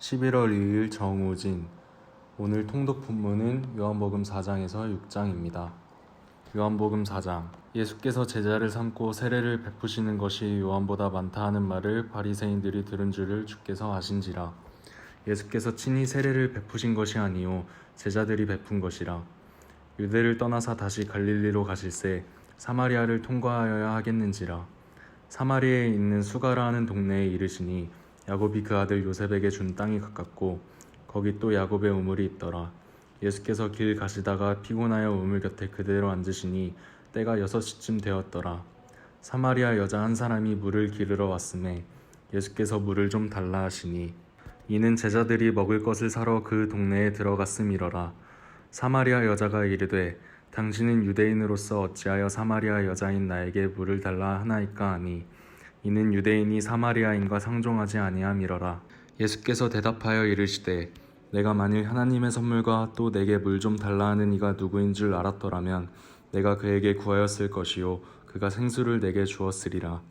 11월 2일 정우진. 오늘 통독 본문은 요한복음 4장에서 6장입니다. 요한복음 4장. 예수께서 제자를 삼고 세례를 베푸시는 것이 요한보다 많다 하는 말을 바리새인들이 들은 줄을 주께서 아신지라. 예수께서 친히 세례를 베푸신 것이 아니요 제자들이 베푼 것이라. 유대를 떠나사 다시 갈릴리로 가실새 사마리아를 통과하여야 하겠는지라. 사마리아에 있는 수가라 하는 동네에 이르시니 야곱이 그 아들 요셉에게 준 땅이 가깝고 거기 또 야곱의 우물이 있더라. 예수께서 길 가시다가 피곤하여 우물 곁에 그대로 앉으시니 때가 6시쯤 되었더라. 사마리아 여자 한 사람이 물을 기르러 왔음에 예수께서 물을 좀 달라 하시니 이는 제자들이 먹을 것을 사러 그 동네에 들어갔음이러라. 사마리아 여자가 이르되 당신은 유대인으로서 어찌하여 사마리아 여자인 나에게 물을 달라 하나이까 하니 이는 유대인이 사마리아인과 상종하지 아니함이러라. 예수께서 대답하여 이르시되 내가 만일 하나님의 선물과 또 내게 물 좀 달라 하는 이가 누구인 줄 알았더라면 내가 그에게 구하였을 것이요 그가 생수를 내게 주었으리라.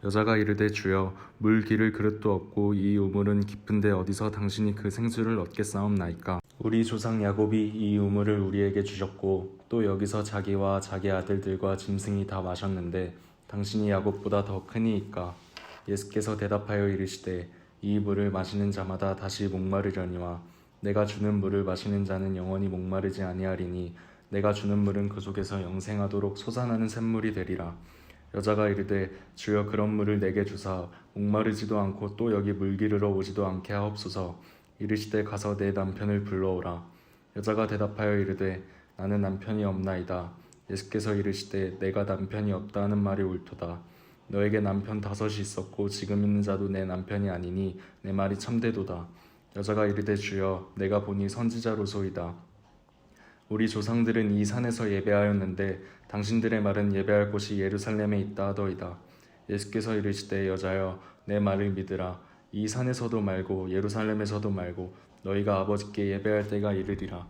여자가 이르되 주여 물 기를 그릇도 없고 이 우물은 깊은데 어디서 당신이 그 생수를 얻겠사옵나이까. 우리 조상 야곱이 이 우물을 우리에게 주셨고 또 여기서 자기와 자기 아들들과 짐승이 다 마셨는데 당신이 야곱보다 더 크니이까. 예수께서 대답하여 이르시되 이 물을 마시는 자마다 다시 목마르려니와 내가 주는 물을 마시는 자는 영원히 목마르지 아니하리니 내가 주는 물은 그 속에서 영생하도록 솟아나는 샘물이 되리라. 여자가 이르되 주여 그런 물을 내게 주사 목마르지도 않고 또 여기 물 기르러 오지도 않게 하옵소서. 이르시되 가서 내 남편을 불러오라. 여자가 대답하여 이르되 나는 남편이 없나이다. 예수께서 이르시되 내가 남편이 없다 하는 말이 옳도다. 너에게 남편 5이 있었고 지금 있는 자도 내 남편이 아니니 내 말이 참되도다. 여자가 이르되 주여 내가 보니 선지자로소이다. 우리 조상들은 이 산에서 예배하였는데 당신들의 말은 예배할 곳이 예루살렘에 있다 하더이다. 예수께서 이르시되 여자여 내 말을 믿으라. 이 산에서도 말고 예루살렘에서도 말고 너희가 아버지께 예배할 때가 이르리라.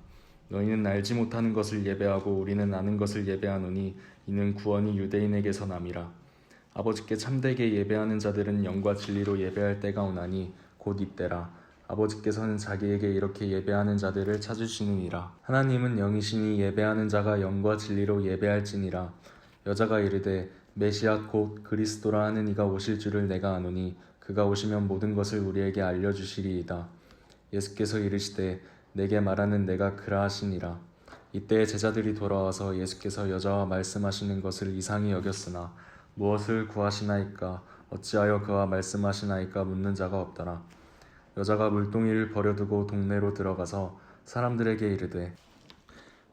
너희는 알지 못하는 것을 예배하고 우리는 아는 것을 예배하노니 이는 구원이 유대인에게서 남이라. 아버지께 참되게 예배하는 자들은 영과 진리로 예배할 때가 오나니 곧 이때라. 아버지께서는 자기에게 이렇게 예배하는 자들을 찾으시느니라. 하나님은 영이시니 예배하는 자가 영과 진리로 예배할지니라. 여자가 이르되 메시아 곧 그리스도라 하는 이가 오실 줄을 내가 아노니 그가 오시면 모든 것을 우리에게 알려주시리이다. 예수께서 이르시되 내게 말하는 내가 그라 하시니라. 이때 제자들이 돌아와서 예수께서 여자와 말씀하시는 것을 이상히 여겼으나 무엇을 구하시나이까 어찌하여 그와 말씀하시나이까 묻는 자가 없더라. 여자가 물동이를 버려두고 동네로 들어가서 사람들에게 이르되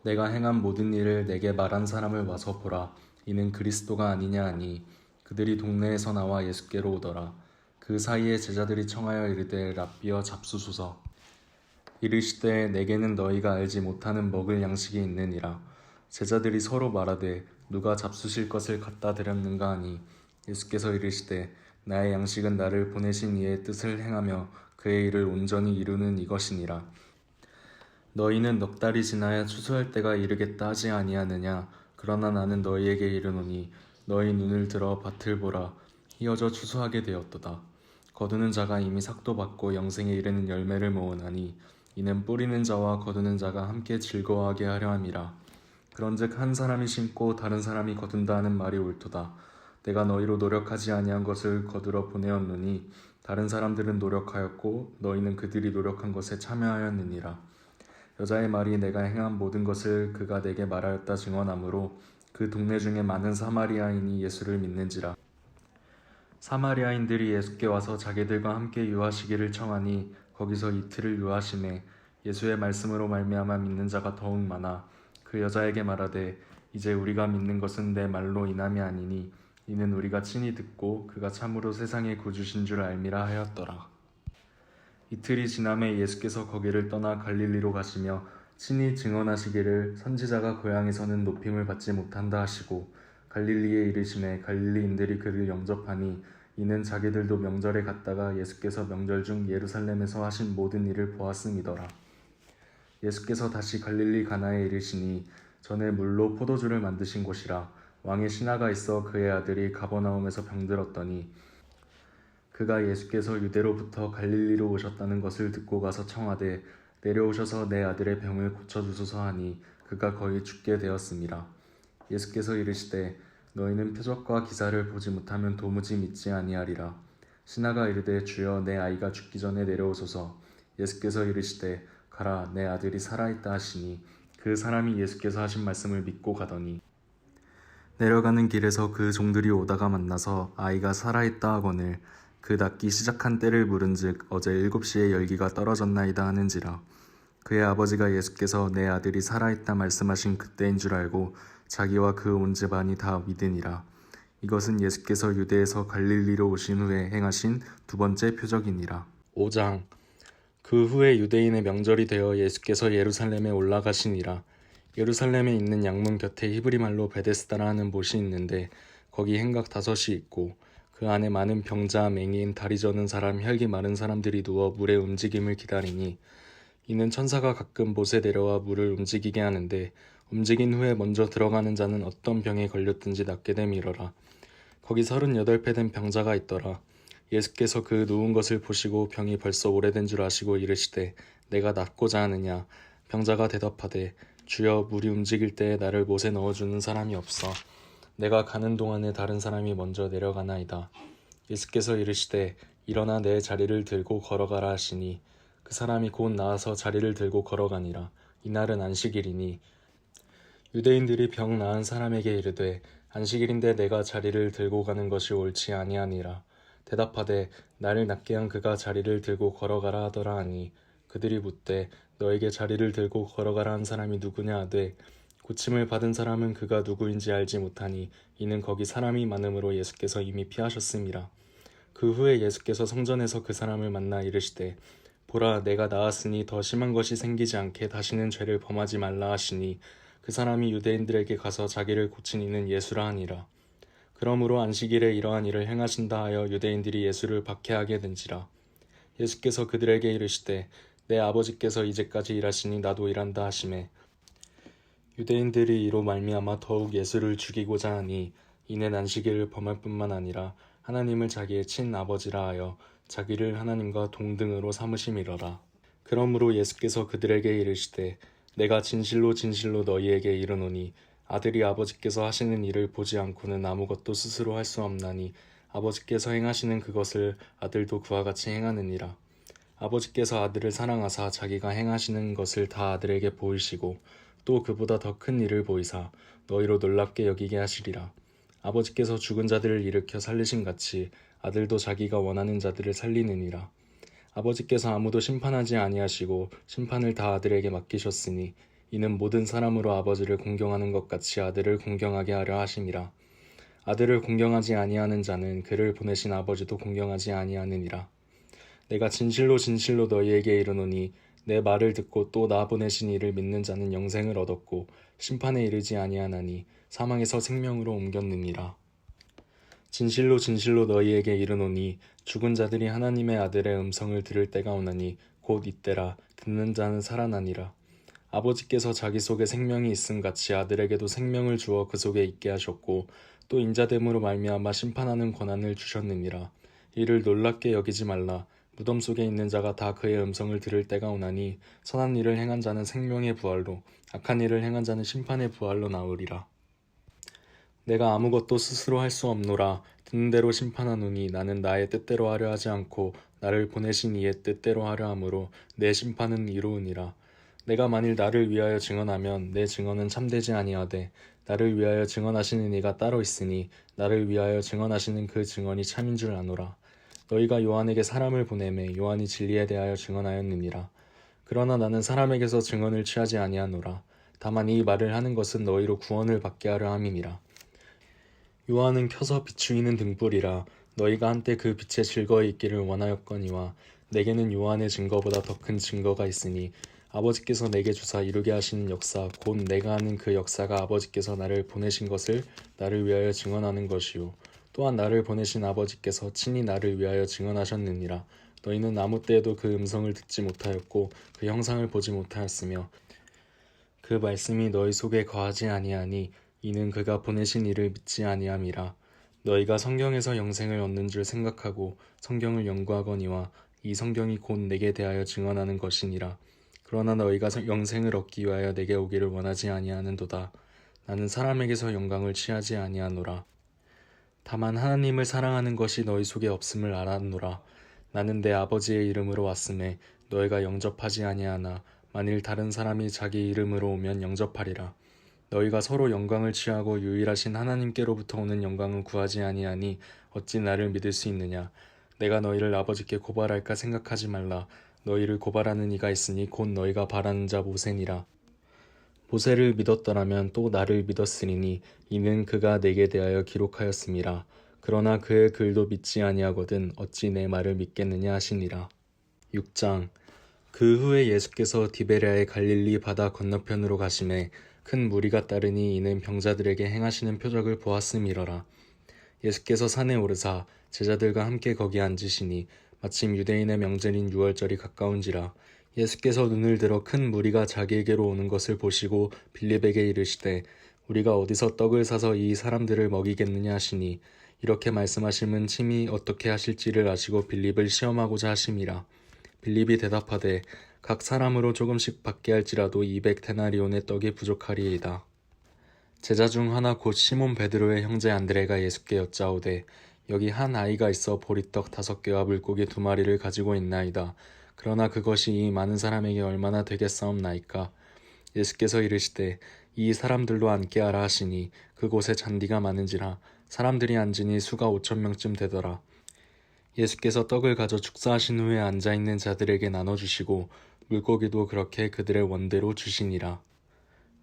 내가 행한 모든 일을 내게 말한 사람을 와서 보라. 이는 그리스도가 아니냐 하니 그들이 동네에서 나와 예수께로 오더라. 그 사이에 제자들이 청하여 이르되 랍비여 잡수소서. 이르시되 내게는 너희가 알지 못하는 먹을 양식이 있느니라. 제자들이 서로 말하되 누가 잡수실 것을 갖다 드렸는가 하니 예수께서 이르시되 나의 양식은 나를 보내신 이의 뜻을 행하며 그의 일을 온전히 이루는 이것이니라. 너희는 넉 달이 지나야 추수할 때가 이르겠다 하지 아니하느냐. 그러나 나는 너희에게 이르노니 너희 눈을 들어 밭을 보라. 휘어져 추수하게 되었도다. 거두는 자가 이미 삭도 받고 영생에 이르는 열매를 모으나니 이는 뿌리는 자와 거두는 자가 함께 즐거워하게 하려 함이라. 그런즉 한 사람이 심고 다른 사람이 거둔다 하는 말이 옳도다. 내가 너희로 노력하지 아니한 것을 거두러 보내었노니 다른 사람들은 노력하였고 너희는 그들이 노력한 것에 참여하였느니라. 여자의 말이 내가 행한 모든 것을 그가 내게 말하였다 증언하므로 그 동네 중에 많은 사마리아인이 예수를 믿는지라. 사마리아인들이 예수께 와서 자기들과 함께 유하시기를 청하니 거기서 이틀을 유하시매 예수의 말씀으로 말미암아 믿는 자가 더욱 많아 그 여자에게 말하되 이제 우리가 믿는 것은 내 말로 인함이 아니니 이는 우리가 친히 듣고 그가 참으로 세상의 구주신 줄 알미라 하였더라. 이틀이 지남에 예수께서 거기를 떠나 갈릴리로 가시며 친히 증언하시기를 선지자가 고향에서는 높임을 받지 못한다 하시고 갈릴리에 이르시매 갈릴리인들이 그를 영접하니 이는 자기들도 명절에 갔다가 예수께서 명절 중 예루살렘에서 하신 모든 일을 보았음이더라. 예수께서 다시 갈릴리 가나에 이르시니 전에 물로 포도주를 만드신 곳이라. 왕의 신하가 있어 그의 아들이 가버나움에서 병들었더니 그가 예수께서 유대로부터 갈릴리로 오셨다는 것을 듣고 가서 청하되 내려오셔서 내 아들의 병을 고쳐주소서 하니 그가 거의 죽게 되었습니다. 예수께서 이르시되 너희는 표적과 기사를 보지 못하면 도무지 믿지 아니하리라. 신하가 이르되 주여 내 아이가 죽기 전에 내려오소서. 예수께서 이르시되 가라 내 아들이 살아있다 하시니 그 사람이 예수께서 하신 말씀을 믿고 가더니 내려가는 길에서 그 종들이 오다가 만나서 아이가 살아있다 하거늘 그 낫기 시작한 때를 물은즉 어제 7시에 열기가 떨어졌나이다 하는지라. 그의 아버지가 예수께서 내 아들이 살아있다 말씀하신 그때인 줄 알고 자기와 그 온 집안이 다 믿으니라. 이것은 예수께서 유대에서 갈릴리로 오신 후에 행하신 두 번째 표적이니라. 5장. 그 후에 유대인의 명절이 되어 예수께서 예루살렘에 올라가시니라. 예루살렘에 있는 양문 곁에 히브리 말로 베데스다라 하는 못이 있는데 거기 행각 5이 있고 그 안에 많은 병자, 맹인, 다리 저는 사람, 혈기 마른 사람들이 누워 물의 움직임을 기다리니 이는 천사가 가끔 못에 내려와 물을 움직이게 하는데 움직인 후에 먼저 들어가는 자는 어떤 병에 걸렸든지 낫게 됨이러라. 거기 38배 된 병자가 있더라. 예수께서 그 누운 것을 보시고 병이 벌써 오래된 줄 아시고 이르시되 내가 낫고자 하느냐. 병자가 대답하되 주여 물이 움직일 때에 나를 못에 넣어주는 사람이 없어. 내가 가는 동안에 다른 사람이 먼저 내려가나이다. 예수께서 이르시되 일어나 내 자리를 들고 걸어가라 하시니 그 사람이 곧 나와서 자리를 들고 걸어가니라. 이날은 안식일이니 유대인들이 병 나은 사람에게 이르되 안식일인데 내가 자리를 들고 가는 것이 옳지 아니하니라. 대답하되 나를 낫게 한 그가 자리를 들고 걸어가라 하더라 하니 그들이 묻되 너에게 자리를 들고 걸어가라 한 사람이 누구냐 하되 고침을 받은 사람은 그가 누구인지 알지 못하니 이는 거기 사람이 많음으로 예수께서 이미 피하셨음이라. 그 후에 예수께서 성전에서 그 사람을 만나 이르시되 보라 내가 나았으니 더 심한 것이 생기지 않게 다시는 죄를 범하지 말라 하시니 그 사람이 유대인들에게 가서 자기를 고친 이는 예수라 하니라. 그러므로 안식일에 이러한 일을 행하신다 하여 유대인들이 예수를 박해하게 된지라. 예수께서 그들에게 이르시되 내 아버지께서 이제까지 일하시니 나도 일한다 하시매 유대인들이 이로 말미암아 더욱 예수를 죽이고자 하니 이는 안식일을 범할 뿐만 아니라 하나님을 자기의 친아버지라 하여 자기를 하나님과 동등으로 삼으심이러라. 그러므로 예수께서 그들에게 이르시되 내가 진실로 진실로 너희에게 이르노니 아들이 아버지께서 하시는 일을 보지 않고는 아무것도 스스로 할 수 없나니 아버지께서 행하시는 그것을 아들도 그와 같이 행하느니라. 아버지께서 아들을 사랑하사 자기가 행하시는 것을 다 아들에게 보이시고 또 그보다 더 큰 일을 보이사 너희로 놀랍게 여기게 하시리라. 아버지께서 죽은 자들을 일으켜 살리신 같이 아들도 자기가 원하는 자들을 살리느니라. 아버지께서 아무도 심판하지 아니하시고 심판을 다 아들에게 맡기셨으니 이는 모든 사람으로 아버지를 공경하는 것 같이 아들을 공경하게 하려 하심이라. 아들을 공경하지 아니하는 자는 그를 보내신 아버지도 공경하지 아니하느니라. 내가 진실로 진실로 너희에게 이르노니 내 말을 듣고 또 나 보내신 이를 믿는 자는 영생을 얻었고 심판에 이르지 아니하나니 사망에서 생명으로 옮겼느니라. 진실로 진실로 너희에게 이르노니 죽은 자들이 하나님의 아들의 음성을 들을 때가 오나니 곧 이때라. 듣는 자는 살아나니라. 아버지께서 자기 속에 생명이 있음 같이 아들에게도 생명을 주어 그 속에 있게 하셨고 또 인자됨으로 말미암아 심판하는 권한을 주셨느니라. 이를 놀랍게 여기지 말라. 무덤 속에 있는 자가 다 그의 음성을 들을 때가 오나니 선한 일을 행한 자는 생명의 부활로 악한 일을 행한 자는 심판의 부활로 나으리라. 내가 아무것도 스스로 할 수 없노라. 듣는 대로 심판하노니 나는 나의 뜻대로 하려 하지 않고 나를 보내신 이의 뜻대로 하려 함으로 내 심판은 이로우니라. 내가 만일 나를 위하여 증언하면 내 증언은 참되지 아니하되 나를 위하여 증언하시는 이가 따로 있으니 나를 위하여 증언하시는 그 증언이 참인 줄 아노라. 너희가 요한에게 사람을 보내매 요한이 진리에 대하여 증언하였느니라. 그러나 나는 사람에게서 증언을 취하지 아니하노라. 다만 이 말을 하는 것은 너희로 구원을 받게 하려 함이니라. 요한은 켜서 비추이는 등불이라. 너희가 한때 그 빛에 즐거이 있기를 원하였거니와 내게는 요한의 증거보다 더 큰 증거가 있으니 아버지께서 내게 주사 이루게 하시는 역사 곧 내가 하는 그 역사가 아버지께서 나를 보내신 것을 나를 위하여 증언하는 것이요 또한 나를 보내신 아버지께서 친히 나를 위하여 증언하셨느니라. 너희는 아무 때에도 그 음성을 듣지 못하였고 그 형상을 보지 못하였으며 그 말씀이 너희 속에 거하지 아니하니 이는 그가 보내신 이를 믿지 아니함이라. 너희가 성경에서 영생을 얻는 줄 생각하고 성경을 연구하거니와 이 성경이 곧 내게 대하여 증언하는 것이니라. 그러나 너희가 영생을 얻기 위하여 내게 오기를 원하지 아니하는도다. 나는 사람에게서 영광을 취하지 아니하노라. 다만 하나님을 사랑하는 것이 너희 속에 없음을 알았노라. 나는 내 아버지의 이름으로 왔음에 너희가 영접하지 아니하나 만일 다른 사람이 자기 이름으로 오면 영접하리라. 너희가 서로 영광을 취하고 유일하신 하나님께로부터 오는 영광은 구하지 아니하니 어찌 나를 믿을 수 있느냐. 내가 너희를 아버지께 고발할까 생각하지 말라. 너희를 고발하는 이가 있으니 곧 너희가 바라는 자 모세니라. 모세를 믿었더라면 또 나를 믿었으리니 이는 그가 내게 대하여 기록하였음이라. 그러나 그의 글도 믿지 아니하거든 어찌 내 말을 믿겠느냐 하시니라. 6장. 그 후에 예수께서 디베랴의 갈릴리 바다 건너편으로 가심에 큰 무리가 따르니 이는 병자들에게 행하시는 표적을 보았음이러라. 예수께서 산에 오르사 제자들과 함께 거기 앉으시니 마침 유대인의 명절인 유월절이 가까운지라. 예수께서 눈을 들어 큰 무리가 자기에게로 오는 것을 보시고 빌립에게 이르시되 우리가 어디서 떡을 사서 이 사람들을 먹이겠느냐 하시니 이렇게 말씀하심은 친히 어떻게 하실지를 아시고 빌립을 시험하고자 하심이라. 빌립이 대답하되 각 사람으로 조금씩 받게 할지라도 200데나리온의 떡이 부족하리이다. 제자 중 하나 곧 시몬 베드로의 형제 안드레가 예수께 여짜오되 여기 한 아이가 있어 보리떡 5개와 물고기 2마리를 가지고 있나이다. 그러나 그것이 이 많은 사람에게 얼마나 되겠사옵나이까. 예수께서 이르시되 이 사람들로 앉게 하라 하시니 그곳에 잔디가 많은지라 사람들이 앉으니 수가 5,000명쯤 되더라. 예수께서 떡을 가져 축사하신 후에 앉아있는 자들에게 나눠주시고 물고기도 그렇게 그들의 원대로 주시니라.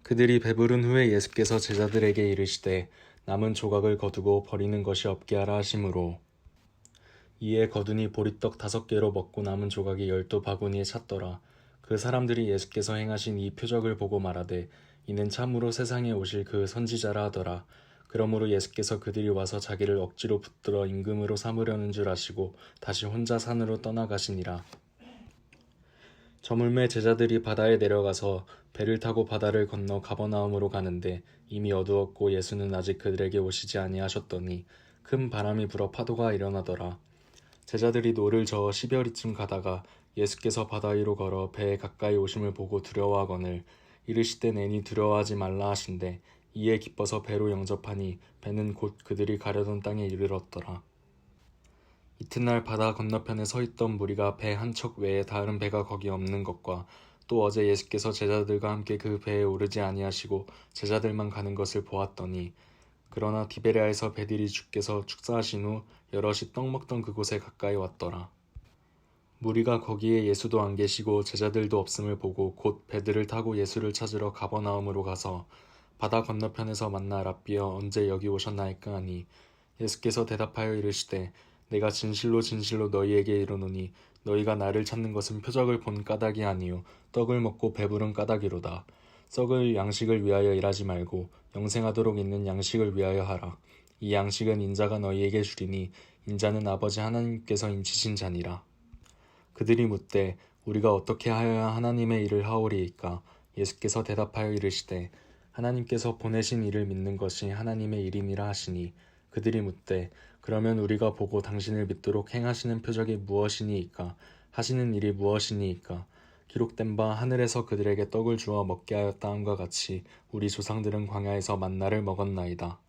그들이 배부른 후에 예수께서 제자들에게 이르시되 남은 조각을 거두고 버리는 것이 없게 하라 하시므로 이에 거두니 보리떡 5개로 먹고 남은 조각이 12바구니에 찼더라. 그 사람들이 예수께서 행하신 이 표적을 보고 말하되 이는 참으로 세상에 오실 그 선지자라 하더라. 그러므로 예수께서 그들이 와서 자기를 억지로 붙들어 임금으로 삼으려는 줄 아시고 다시 혼자 산으로 떠나가시니라. 저물매 제자들이 바다에 내려가서 배를 타고 바다를 건너 가버나움으로 가는데 이미 어두웠고 예수는 아직 그들에게 오시지 아니하셨더니 큰 바람이 불어 파도가 일어나더라. 제자들이 노를 저어 10여리쯤 가다가 예수께서 바다 위로 걸어 배에 가까이 오심을 보고 두려워하거늘 이르시되 내니 두려워하지 말라 하신대 이에 기뻐서 배로 영접하니 배는 곧 그들이 가려던 땅에 이르렀더라. 이튿날 바다 건너편에 서 있던 무리가 배 한 척 외에 다른 배가 거기 없는 것과 또 어제 예수께서 제자들과 함께 그 배에 오르지 아니하시고 제자들만 가는 것을 보았더니 그러나 디베랴에서 배들이 주께서 축사하신 후 여럿이 떡 먹던 그곳에 가까이 왔더라. 무리가 거기에 예수도 안 계시고 제자들도 없음을 보고 곧 배들을 타고 예수를 찾으러 가버나움으로 가서 바다 건너편에서 만나 랍비여 언제 여기 오셨나이까 하니 예수께서 대답하여 이르시되 내가 진실로 진실로 너희에게 이르노니 너희가 나를 찾는 것은 표적을 본 까닭이 아니요 떡을 먹고 배부른 까닭이로다. 썩을 양식을 위하여 일하지 말고 영생하도록 있는 양식을 위하여 하라. 이 양식은 인자가 너희에게 주리니 인자는 아버지 하나님께서 인치신 자니라. 그들이 묻되 우리가 어떻게 하여야 하나님의 일을 하오리이까. 예수께서 대답하여 이르시되 하나님께서 보내신 이를 믿는 것이 하나님의 일이니라 하시니 그들이 묻되 그러면 우리가 보고 당신을 믿도록 행하시는 표적이 무엇이니이까 하시는 일이 무엇이니이까. 기록된 바 하늘에서 그들에게 떡을 주어 먹게 하였다 함과 같이 우리 조상들은 광야에서 만나를 먹었나이다.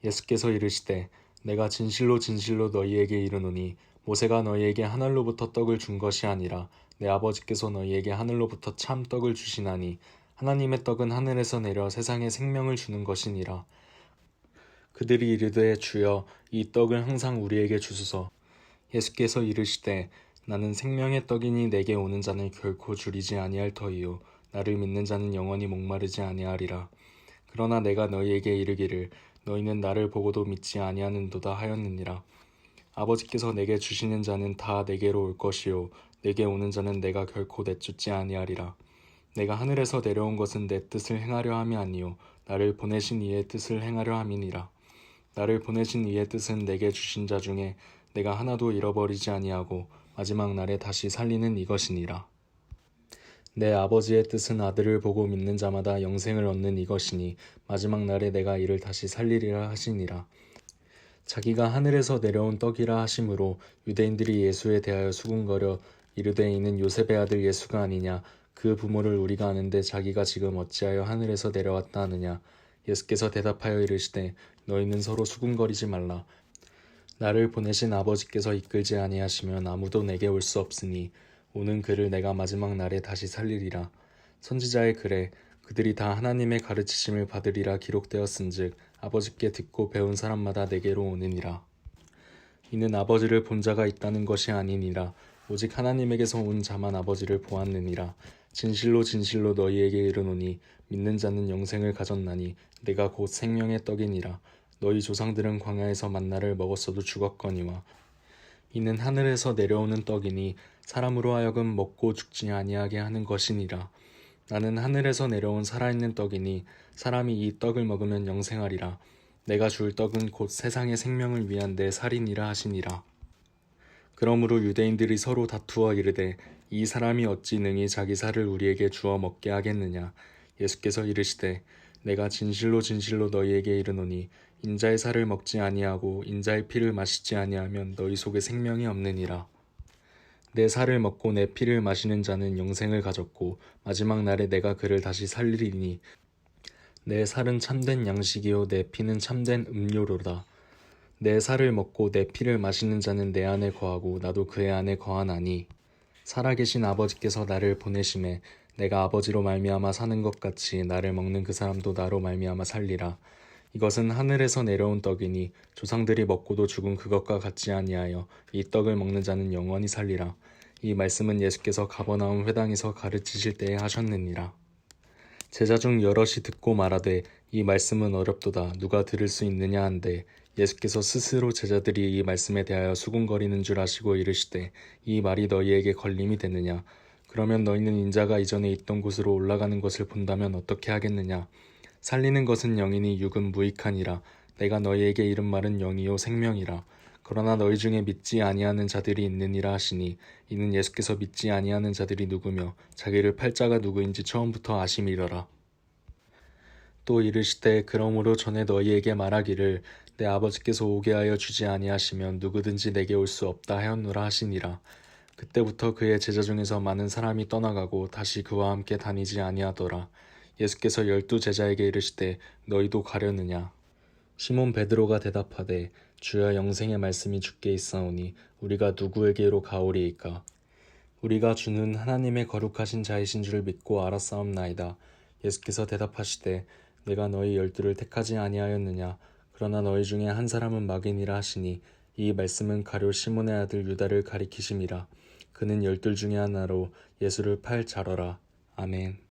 예수께서 이르시되 내가 진실로 진실로 너희에게 이르노니 모세가 너희에게 하늘로부터 떡을 준 것이 아니라 내 아버지께서 너희에게 하늘로부터 참 떡을 주시나니 하나님의 떡은 하늘에서 내려 세상에 생명을 주는 것이니라. 그들이 이르되 주여 이 떡을 항상 우리에게 주소서. 예수께서 이르시되 나는 생명의 떡이니 내게 오는 자는 결코 줄이지 아니할 터이요 나를 믿는 자는 영원히 목마르지 아니하리라. 그러나 내가 너희에게 이르기를 너희는 나를 보고도 믿지 아니하는도다 하였느니라. 아버지께서 내게 주시는 자는 다 내게로 올 것이요 내게 오는 자는 내가 결코 내쫓지 아니하리라. 내가 하늘에서 내려온 것은 내 뜻을 행하려 함이 아니요 나를 보내신 이의 뜻을 행하려 함이니라. 나를 보내신 이의 뜻은 내게 주신 자 중에 내가 하나도 잃어버리지 아니하고 마지막 날에 다시 살리는 이것이니라. 내 아버지의 뜻은 아들을 보고 믿는 자마다 영생을 얻는 이것이니 마지막 날에 내가 이를 다시 살리리라 하시니라. 자기가 하늘에서 내려온 떡이라 하심으로 유대인들이 예수에 대하여 수군거려 이르되 이는 요셉의 아들 예수가 아니냐. 그 부모를 우리가 아는데 자기가 지금 어찌하여 하늘에서 내려왔다 하느냐. 예수께서 대답하여 이르시되 너희는 서로 수군거리지 말라. 나를 보내신 아버지께서 이끌지 아니하시면 아무도 내게 올 수 없으니 오는 그를 내가 마지막 날에 다시 살리리라. 선지자의 글에 그들이 다 하나님의 가르치심을 받으리라 기록되었은즉 아버지께 듣고 배운 사람마다 내게로 오느니라. 이는 아버지를 본 자가 있다는 것이 아니니라. 오직 하나님에게서 온 자만 아버지를 보았느니라. 진실로 진실로 너희에게 이르노니 믿는 자는 영생을 가졌나니 내가 곧 생명의 떡이니라. 너희 조상들은 광야에서 만나를 먹었어도 죽었거니와 이는 하늘에서 내려오는 떡이니 사람으로 하여금 먹고 죽지 아니하게 하는 것이니라. 나는 하늘에서 내려온 살아있는 떡이니 사람이 이 떡을 먹으면 영생하리라. 내가 줄 떡은 곧 세상의 생명을 위한 내 살이니라 하시니라. 그러므로 유대인들이 서로 다투어 이르되 이 사람이 어찌 능히 자기 살을 우리에게 주어 먹게 하겠느냐. 예수께서 이르시되 내가 진실로 진실로 너희에게 이르노니 인자의 살을 먹지 아니하고 인자의 피를 마시지 아니하면 너희 속에 생명이 없느니라. 내 살을 먹고 내 피를 마시는 자는 영생을 가졌고 마지막 날에 내가 그를 다시 살리리니 내 살은 참된 양식이요 내 피는 참된 음료로다. 내 살을 먹고 내 피를 마시는 자는 내 안에 거하고 나도 그의 안에 거하나니 살아계신 아버지께서 나를 보내심에 내가 아버지로 말미암아 사는 것 같이 나를 먹는 그 사람도 나로 말미암아 살리라. 이것은 하늘에서 내려온 떡이니 조상들이 먹고도 죽은 그것과 같지 아니하여 이 떡을 먹는 자는 영원히 살리라. 이 말씀은 예수께서 가버나움 회당에서 가르치실 때에 하셨느니라. 제자 중 여럿이 듣고 말하되 이 말씀은 어렵도다. 누가 들을 수 있느냐 한데 예수께서 스스로 제자들이 이 말씀에 대하여 수군거리는 줄 아시고 이르시되 이 말이 너희에게 걸림이 되느냐. 그러면 너희는 인자가 이전에 있던 곳으로 올라가는 것을 본다면 어떻게 하겠느냐. 살리는 것은 영이니 육은 무익하니라. 내가 너희에게 이른 말은 영이요 생명이라. 그러나 너희 중에 믿지 아니하는 자들이 있느니라 하시니 이는 예수께서 믿지 아니하는 자들이 누구며 자기를 팔 자가 누구인지 처음부터 아심이러라. 또 이르시되 그러므로 전에 너희에게 말하기를 내 아버지께서 오게 하여 주지 아니하시면 누구든지 내게 올 수 없다 하였노라 하시니라. 그때부터 그의 제자 중에서 많은 사람이 떠나가고 다시 그와 함께 다니지 아니하더라. 예수께서 12 제자에게 이르시되 너희도 가려느냐. 시몬 베드로가 대답하되 주여 영생의 말씀이 주께 있사오니 우리가 누구에게로 가오리이까. 우리가 주는 하나님의 거룩하신 자이신 줄 믿고 알았사옵나이다. 예수께서 대답하시되 내가 너희 12를 택하지 아니하였느냐. 그러나 너희 중에 한 사람은 마귀니라 하시니 이 말씀은 가룟 시몬의 아들 유다를 가리키심이라. 그는 12 중에 하나로 예수를 팔 자러라. 아멘.